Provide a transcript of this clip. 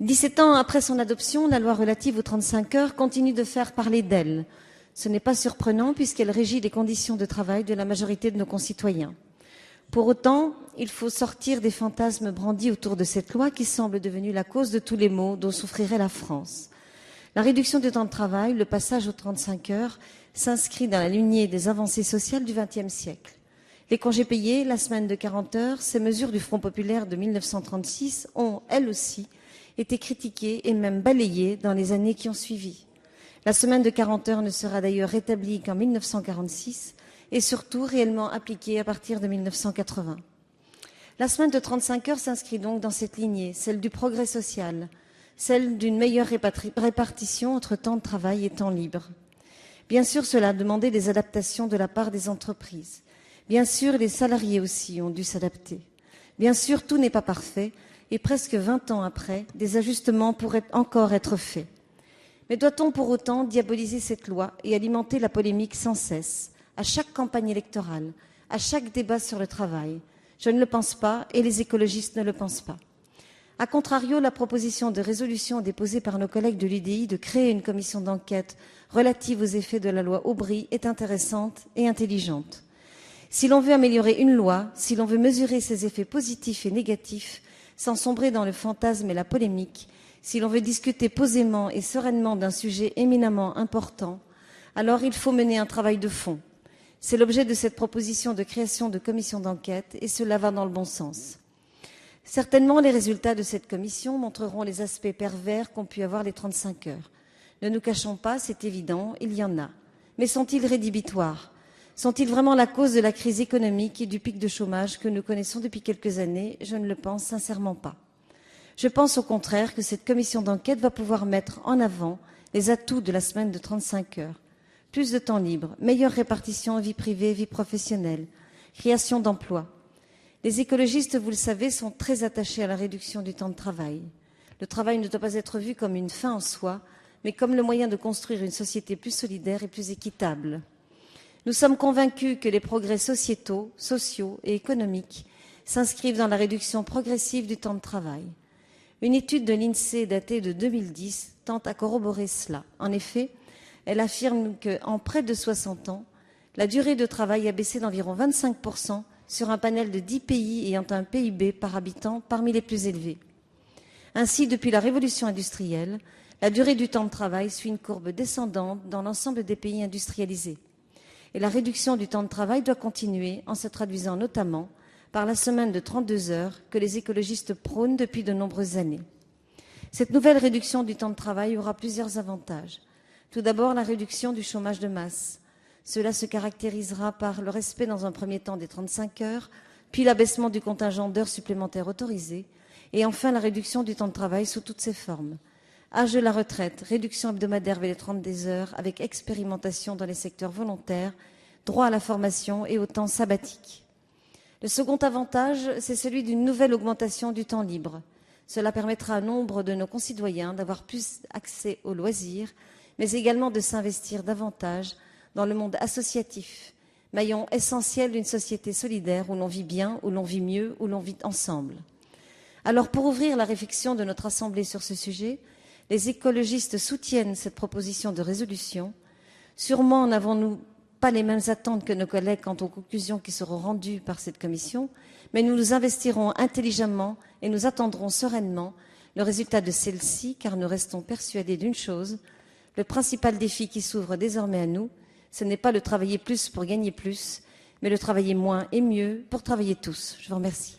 17 ans après son adoption, la loi relative aux 35 heures continue de faire parler d'elle. Ce n'est pas surprenant puisqu'elle régit les conditions de travail de la majorité de nos concitoyens. Pour autant, il faut sortir des fantasmes brandis autour de cette loi qui semble devenue la cause de tous les maux dont souffrirait la France. La réduction du temps de travail, le passage aux 35 heures, s'inscrit dans la lignée des avancées sociales du XXe siècle. Les congés payés, la semaine de 40 heures, ces mesures du Front populaire de 1936 ont, elles aussi, été critiquées et même balayées dans les années qui ont suivi. La semaine de 40 heures ne sera d'ailleurs rétablie qu'en 1946 et surtout réellement appliquée à partir de 1980. La semaine de 35 heures s'inscrit donc dans cette lignée, celle du progrès social, celle d'une meilleure répartition entre temps de travail et temps libre. Bien sûr, cela a demandé des adaptations de la part des entreprises. Bien sûr, les salariés aussi ont dû s'adapter. Bien sûr, tout n'est pas parfait et presque 20 ans après, des ajustements pourraient encore être faits. Mais doit-on pour autant diaboliser cette loi et alimenter la polémique sans cesse, à chaque campagne électorale, à chaque débat sur le travail? Je ne le pense pas et les écologistes ne le pensent pas. A contrario, la proposition de résolution déposée par nos collègues de l'UDI de créer une commission d'enquête relative aux effets de la loi Aubry est intéressante et intelligente. Si l'on veut améliorer une loi, si l'on veut mesurer ses effets positifs et négatifs, sans sombrer dans le fantasme et la polémique, si l'on veut discuter posément et sereinement d'un sujet éminemment important, alors il faut mener un travail de fond. C'est l'objet de cette proposition de création de commission d'enquête et cela va dans le bon sens. Certainement, les résultats de cette commission montreront les aspects pervers qu'ont pu avoir les 35 heures. Ne nous cachons pas, c'est évident, il y en a. Mais sont-ils rédhibitoires? Sont-ils vraiment la cause de la crise économique et du pic de chômage que nous connaissons depuis quelques années? Je ne le pense sincèrement pas. Je pense au contraire que cette commission d'enquête va pouvoir mettre en avant les atouts de la semaine de 35 heures. Plus de temps libre, meilleure répartition vie privée, vie professionnelle, création d'emplois. Les écologistes, vous le savez, sont très attachés à la réduction du temps de travail. Le travail ne doit pas être vu comme une fin en soi, mais comme le moyen de construire une société plus solidaire et plus équitable. Nous sommes convaincus que les progrès sociétaux, sociaux et économiques s'inscrivent dans la réduction progressive du temps de travail. Une étude de l'INSEE datée de 2010 tente à corroborer cela. En effet, elle affirme qu'en près de 60 ans, la durée de travail a baissé d'environ 25% sur un panel de 10 pays ayant un PIB par habitant parmi les plus élevés. Ainsi, depuis la révolution industrielle, la durée du temps de travail suit une courbe descendante dans l'ensemble des pays industrialisés. Et la réduction du temps de travail doit continuer en se traduisant notamment par la semaine de 32 heures que les écologistes prônent depuis de nombreuses années. Cette nouvelle réduction du temps de travail aura plusieurs avantages. Tout d'abord, la réduction du chômage de masse. Cela se caractérisera par le respect dans un premier temps des 35 heures, puis l'abaissement du contingent d'heures supplémentaires autorisées, et enfin la réduction du temps de travail sous toutes ses formes. Âge de la retraite, réduction hebdomadaire vers les 32 heures avec expérimentation dans les secteurs volontaires, droit à la formation et au temps sabbatique. Le second avantage, c'est celui d'une nouvelle augmentation du temps libre. Cela permettra à nombre de nos concitoyens d'avoir plus accès aux loisirs, mais également de s'investir davantage dans le monde associatif, maillon essentiel d'une société solidaire où l'on vit bien, où l'on vit mieux, où l'on vit ensemble. Alors, pour ouvrir la réflexion de notre Assemblée sur ce sujet, les écologistes soutiennent cette proposition de résolution. Sûrement n'avons-nous pas les mêmes attentes que nos collègues quant aux conclusions qui seront rendues par cette commission, mais nous nous investirons intelligemment et nous attendrons sereinement le résultat de celle-ci, car nous restons persuadés d'une chose, le principal défi qui s'ouvre désormais à nous, ce n'est pas le travailler plus pour gagner plus, mais le travailler moins et mieux pour travailler tous. Je vous remercie.